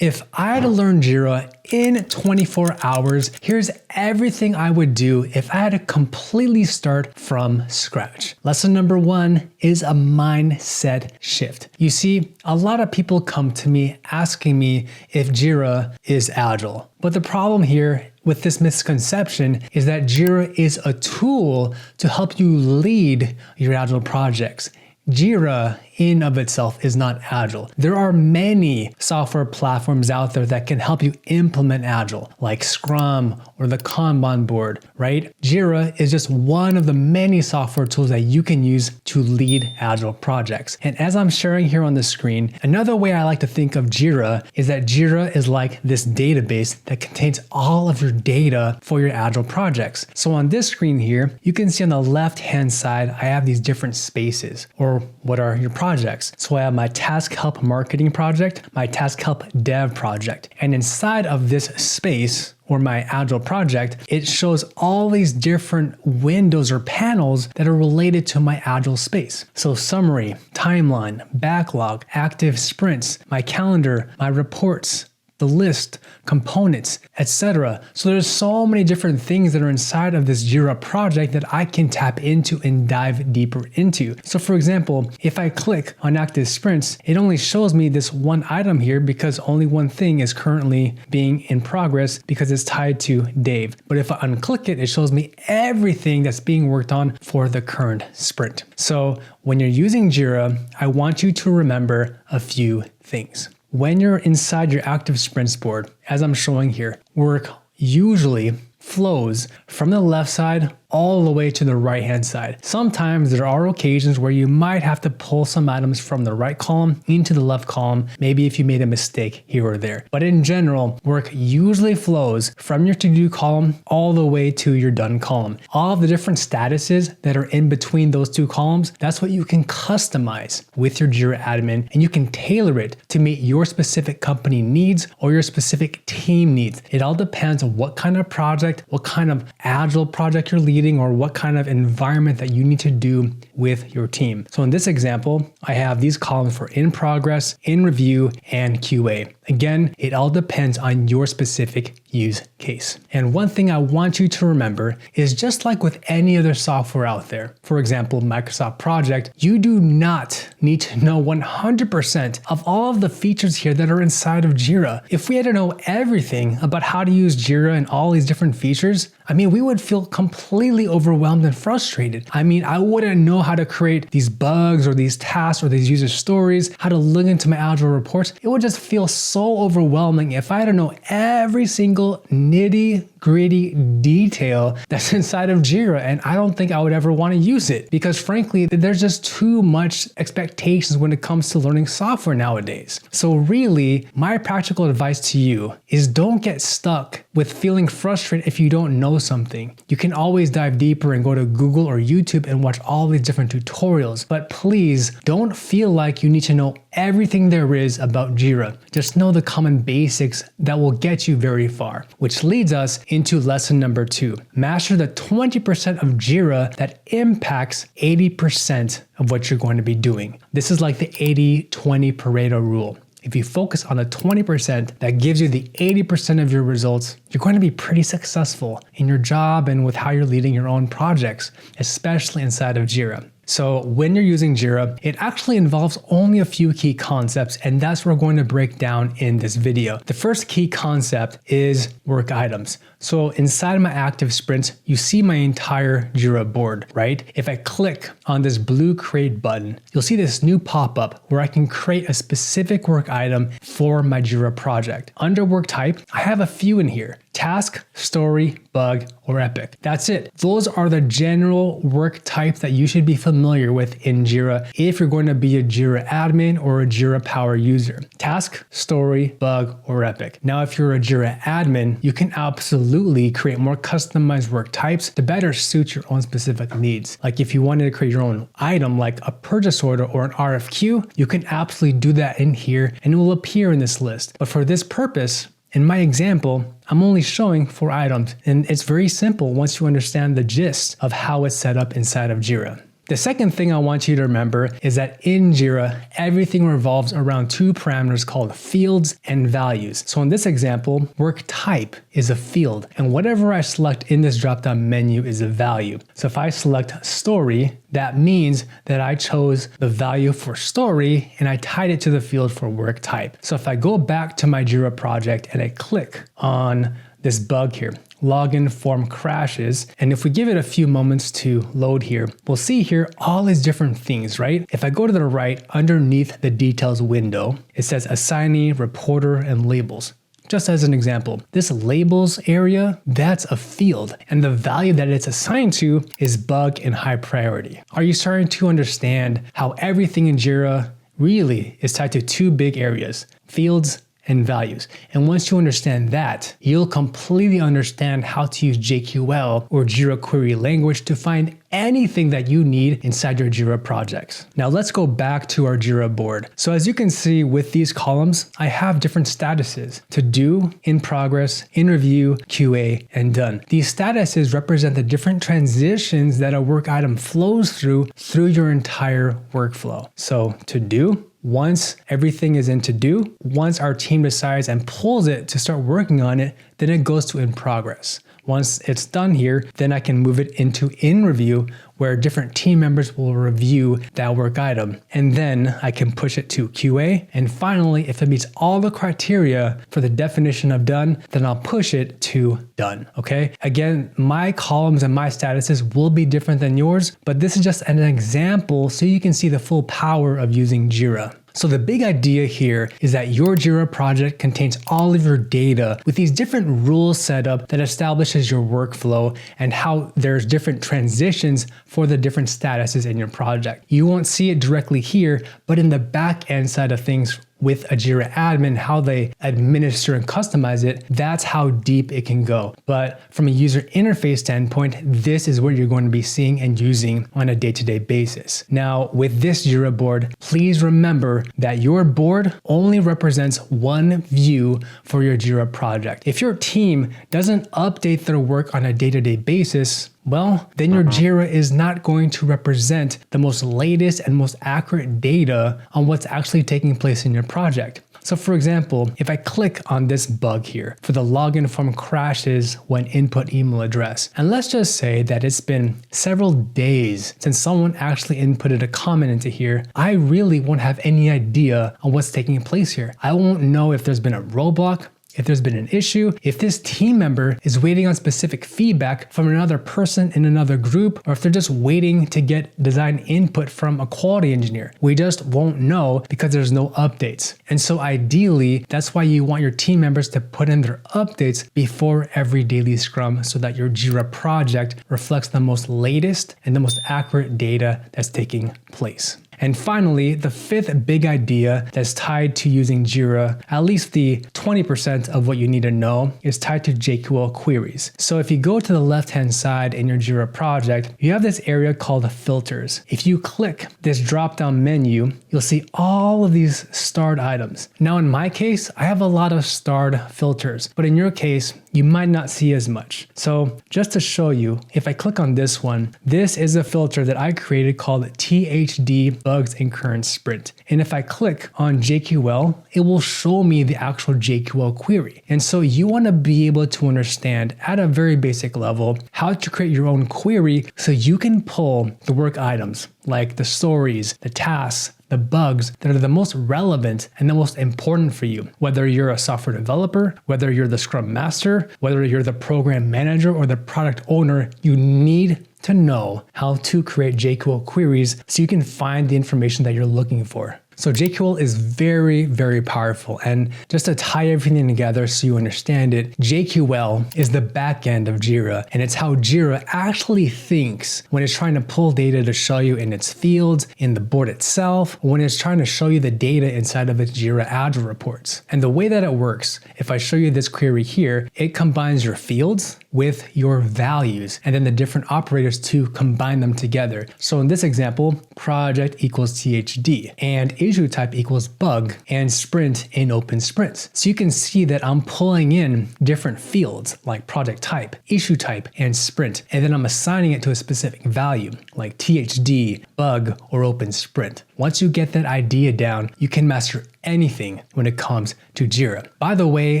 If I had to learn Jira in 24 hours, here's everything I would do if I had to completely start from scratch. Lesson number 1 is a mindset shift. You see, a lot of people come to me asking me if Jira is agile. But the problem here with this misconception is that Jira is a tool to help you lead your agile projects. Jira in of itself is not agile. There are many software platforms out there that can help you implement agile, like Scrum or the Kanban board, right? Jira is just one of the many software tools that you can use to lead agile projects. And as I'm sharing here on the screen, another way I like to think of Jira is that Jira is like this database that contains all of your data for your agile projects. So on this screen here, you can see on the left-hand side, I have these different spaces, or what are your projects. So I have my Task Help Marketing project, my Task Help Dev project. And inside of this space, or my Agile project, it shows all these different windows or panels that are related to my Agile space. So summary, timeline, backlog, active sprints, my calendar, my reports, the list, components, etc. So there's so many different things that are inside of this Jira project that I can tap into and dive deeper into. So for example, if I click on active sprints, it only shows me this one item here because only one thing is currently being in progress because it's tied to Dave. But if I unclick it, it shows me everything that's being worked on for the current sprint. So when you're using Jira, I want you to remember a few things. When you're inside your active sprints board, as I'm showing here, work usually flows from the left side all the way to the right hand side. Sometimes there are occasions where you might have to pull some items from the right column into the left column, maybe if you made a mistake here or there. But in general, work usually flows from your to-do column all the way to your done column. All of the different statuses that are in between those two columns, that's what you can customize with your Jira admin, and you can tailor it to meet your specific company needs or your specific team needs. It all depends on what kind of project, what kind of agile project you're leading, or what kind of environment that you need to do with your team. So in this example, I have these columns for in progress, in review, and QA. Again, it all depends on your specific use case. And one thing I want you to remember is just like with any other software out there, for example, Microsoft Project, you do not need to know 100% of all of the features here that are inside of Jira. If we had to know everything about how to use Jira and all these different features, we would feel completely overwhelmed and frustrated. I wouldn't know how to create these bugs or these tasks or these user stories, how to log into my Agile reports. It would just feel so overwhelming if I had to know every single nitty-gritty detail that's inside of Jira, and I don't think I would ever want to use it because frankly, there's just too much expectations when it comes to learning software nowadays. So really, my practical advice to you is don't get stuck with feeling frustrated if you don't know something. You can always dive deeper and go to Google or YouTube and watch all these different tutorials, but please don't feel like you need to know everything there is about Jira. Just know the common basics that will get you very far, which leads us into lesson number 2. Master the 20% of Jira that impacts 80% of what you're going to be doing. This is like the 80-20 Pareto rule. If you focus on the 20% that gives you the 80% of your results, you're going to be pretty successful in your job and with how you're leading your own projects, especially inside of Jira. So when you're using Jira, it actually involves only a few key concepts, and that's what we're going to break down in this video. The first key concept is work items. So inside of my active sprints, you see my entire Jira board, right? If I click on this blue create button, you'll see this new pop-up where I can create a specific work item for my Jira project. Under work type, I have a few in here: task, story, bug, or epic. That's it. Those are the general work types that you should be familiar with in Jira if you're going to be a Jira admin or a Jira Power user. Task, story, bug, or epic. Now, if you're a Jira admin, you can absolutely create more customized work types to better suit your own specific needs. Like if you wanted to create your own item like a purchase order or an RFQ, you can absolutely do that in here and it will appear in this list. But for this purpose, in my example, I'm only showing 4 items, and it's very simple once you understand the gist of how it's set up inside of Jira. The second thing I want you to remember is that in Jira, everything revolves around two parameters called fields and values. So in this example, work type is a field, and whatever I select in this drop-down menu is a value. So if I select story, that means that I chose the value for story and I tied it to the field for work type. So if I go back to my Jira project and I click on this bug here, login form crashes, and if we give it a few moments to load here, we'll see here all these different things, right? If I go to the right, underneath the details window, it says assignee, reporter, and labels. Just as an example, this labels area, that's a field, and the value that it's assigned to is bug and high priority. Are you starting to understand how everything in Jira really is tied to two big areas, fields and values? And once you understand that, you'll completely understand how to use JQL or Jira query language to find anything that you need inside your Jira projects. Now let's go back to our Jira board. So as you can see with these columns, I have different statuses: to do, in progress, in review, QA, and done. These statuses represent the different transitions that a work item flows through your entire workflow. So to do, once everything is in to do, once our team decides and pulls it to start working on it, then it goes to in progress. Once it's done here, then I can move it into in review, where different team members will review that work item. And then I can push it to QA. And finally, if it meets all the criteria for the definition of done, then I'll push it to done, okay? Again, my columns and my statuses will be different than yours, but this is just an example so you can see the full power of using Jira. So the big idea here is that your Jira project contains all of your data with these different rules set up that establishes your workflow and how there's different transitions for the different statuses in your project. You won't see it directly here, but in the back end side of things with a Jira admin, how they administer and customize it, that's how deep it can go. But from a user interface standpoint, this is what you're going to be seeing and using on a day-to-day basis. Now, with this Jira board, please remember that your board only represents one view for your Jira project. If your team doesn't update their work on a day-to-day basis, well, then your Jira is not going to represent the most latest and most accurate data on what's actually taking place in your project. So for example, if I click on this bug here for the login form crashes when input email address, and let's just say that it's been several days since someone actually inputted a comment into here, I really won't have any idea on what's taking place here. I won't know if there's been a roadblock, if there's been an issue, if this team member is waiting on specific feedback from another person in another group, or if they're just waiting to get design input from a quality engineer. We just won't know because there's no updates. And so ideally, that's why you want your team members to put in their updates before every daily scrum so that your Jira project reflects the most latest and the most accurate data that's taking place. And finally, the fifth big idea that's tied to using Jira, at least the 20% of what you need to know, is tied to JQL queries. So if you go to the left-hand side in your Jira project, you have this area called filters. If you click this drop-down menu, you'll see all of these starred items. Now in my case, I have a lot of starred filters, but in your case, you might not see as much. So just to show you, if I click on this one, this is a filter that I created called THD Bugs in Current Sprint. And if I click on JQL, it will show me the actual JQL query. And so you want to be able to understand at a very basic level how to create your own query so you can pull the work items like the stories, the tasks, the bugs that are the most relevant and the most important for you. Whether you're a software developer, whether you're the Scrum Master, whether you're the program manager or the product owner, you need to know how to create JQL queries so you can find the information that you're looking for. So JQL is very, very powerful. And just to tie everything together so you understand it, JQL is the back end of Jira, and it's how Jira actually thinks when it's trying to pull data to show you in its fields, in the board itself, or when it's trying to show you the data inside of its Jira Agile reports. And the way that it works, if I show you this query here, it combines your fields with your values and then the different operators to combine them together. So in this example, project equals THD and issue type equals bug and sprint in open sprints. So you can see that I'm pulling in different fields like project type, issue type, and sprint. And then I'm assigning it to a specific value like THD, bug, or open sprint. Once you get that idea down, you can master anything when it comes to Jira. By the way,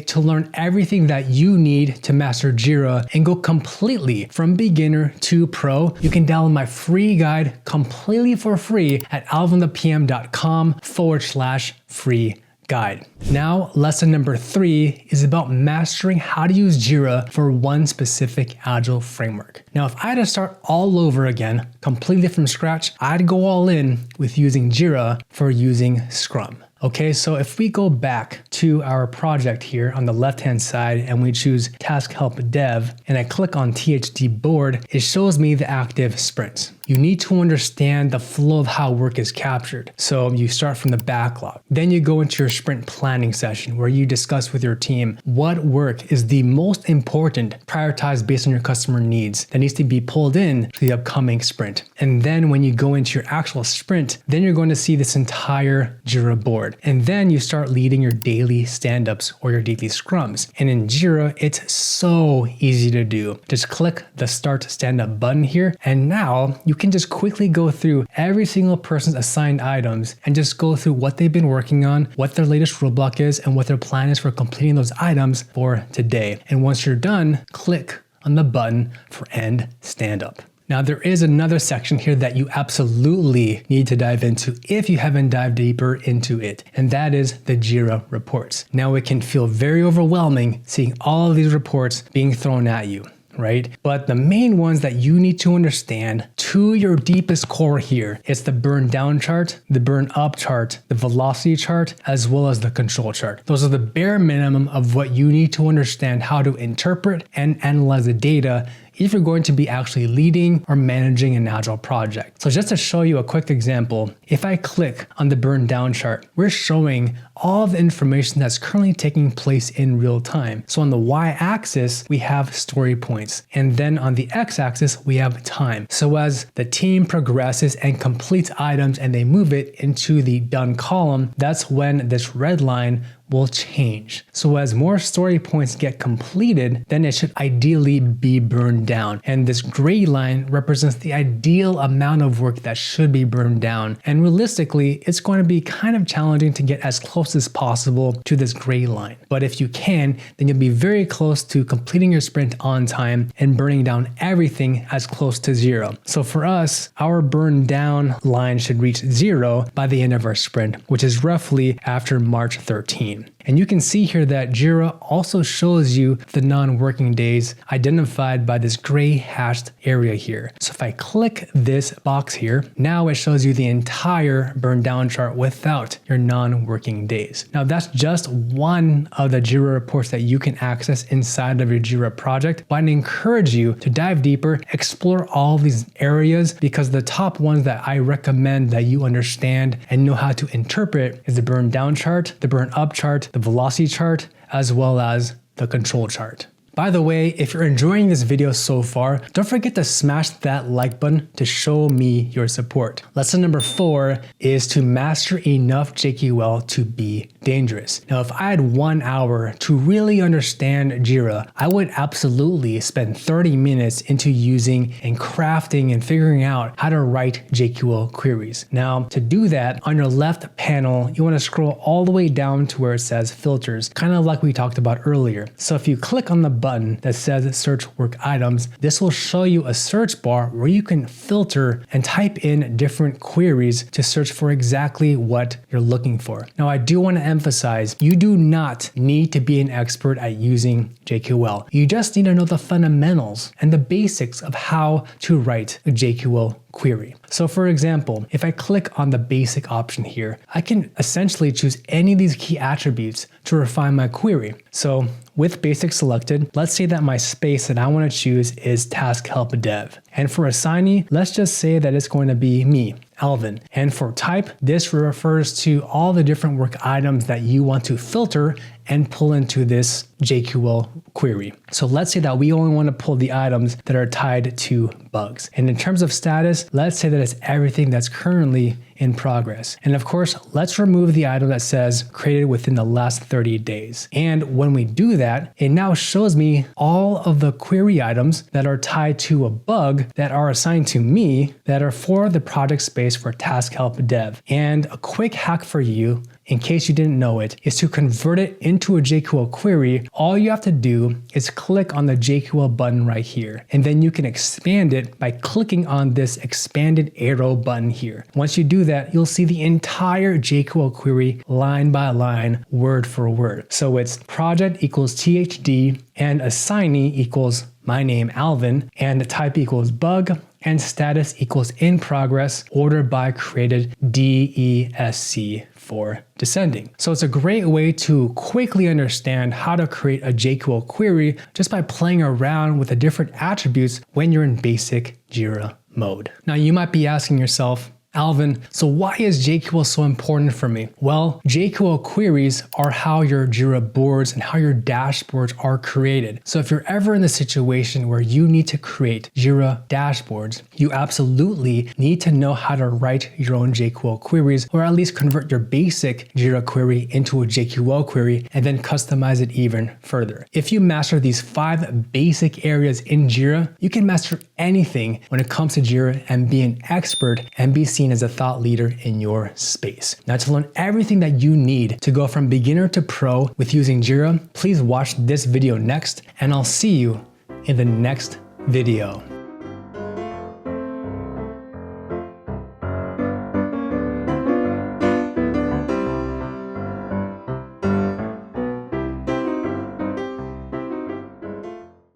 to learn everything that you need to master Jira and go completely from beginner to pro, you can download my free guide completely for free at alvinthepm.com/free guide. Now, lesson number 3 is about mastering how to use Jira for one specific Agile framework. Now, if I had to start all over again, completely from scratch, I'd go all in with using Jira for using Scrum. Okay, so if we go back to our project here on the left-hand side and we choose Task Help Dev and I click on THD Board, it shows me the active sprints. You need to understand the flow of how work is captured. So you start from the backlog. Then you go into your sprint planning session where you discuss with your team what work is the most important, prioritized based on your customer needs that needs to be pulled in to the upcoming sprint. And then when you go into your actual sprint, then you're going to see this entire Jira board. And then you start leading your daily stand-ups or your daily scrums. And in Jira, it's so easy to do. Just click the Start Stand-Up button here, and now you can just quickly go through every single person's assigned items and just go through what they've been working on, what their latest roadblock is, and what their plan is for completing those items for today. And once you're done, click on the button for End Stand-Up. Now, there is another section here that you absolutely need to dive into if you haven't dived deeper into it, and that is the Jira reports. Now, it can feel very overwhelming seeing all of these reports being thrown at you, right? But the main ones that you need to understand to your deepest core here is the burn down chart, the burn up chart, the velocity chart, as well as the control chart. Those are the bare minimum of what you need to understand how to interpret and analyze the data if you're going to be actually leading or managing an Agile project. So just to show you a quick example, if I click on the burn down chart, we're showing all the information that's currently taking place in real time. So on the y-axis, we have story points. And then on the x-axis, we have time. So as the team progresses and completes items and they move it into the done column, that's when this red line will change. So as more story points get completed, then it should ideally be burned down. And this gray line represents the ideal amount of work that should be burned down. And realistically, it's going to be kind of challenging to get as close as possible to this gray line. But if you can, then you'll be very close to completing your sprint on time and burning down everything as close to 0. So for us, our burn down line should reach 0 by the end of our sprint, which is roughly after March 13. And you can see here that Jira also shows you the non-working days identified by this gray hashed area here. So if I click this box here, now it shows you the entire burn down chart without your non-working days. Now that's just one of the Jira reports that you can access inside of your Jira project, but I'd encourage you to dive deeper, explore all these areas, because the top ones that I recommend that you understand and know how to interpret is the burn down chart, the burn up chart, the velocity chart, as well as the control chart. By the way, if you're enjoying this video so far, don't forget to smash that like button to show me your support. Lesson number 4 is to master enough JQL to be dangerous. Now, if I had 1 hour to really understand Jira, I would absolutely spend 30 minutes into using and crafting and figuring out how to write JQL queries. Now, to do that, on your left panel, you want to scroll all the way down to where it says filters, kind of like we talked about earlier. So if you click on the button that says search work items, this will show you a search bar where you can filter and type in different queries to search for exactly what you're looking for. Now, I do want to emphasize, you do not need to be an expert at using JQL. You just need to know the fundamentals and the basics of how to write a JQL query. So for example, if I click on the basic option here, I can essentially choose any of these key attributes to refine my query. So with basic selected, let's say that my space that I want to choose is Task Help Dev. And for assignee, let's just say that it's going to be me, Alvin. And for type, this refers to all the different work items that you want to filter and pull into this JQL query. So let's say that we only want to pull the items that are tied to bugs. And in terms of status, let's say that it's everything that's currently in progress. And of course, let's remove the item that says created within the last 30 days. And when we do that, it now shows me all of the query items that are tied to a bug that are assigned to me that are for the project space for Task Help Dev. And a quick hack for you, in case you didn't know it, is to convert it into a JQL query. All you have to do is click on the JQL button right here, and then you can expand it by clicking on this expanded arrow button here. Once you do that, you'll see the entire JQL query line by line, word for word. So it's project equals THD, and assignee equals my name, Alvin, and the type equals bug, and status equals in progress, order by created DESC for descending. So it's a great way to quickly understand how to create a JQL query just by playing around with the different attributes when you're in basic Jira mode. Now you might be asking yourself, Alvin, so why is JQL so important for me? Well, JQL queries are how your Jira boards and how your dashboards are created. So if you're ever in the situation where you need to create Jira dashboards, you absolutely need to know how to write your own JQL queries, or at least convert your basic Jira query into a JQL query and then customize it even further. If you master these 5 basic areas in Jira, you can master anything when it comes to Jira and be an expert and be seen as a thought leader in your space. Now, to learn everything that you need to go from beginner to pro with using Jira, please watch this video next, and I'll see you in the next video.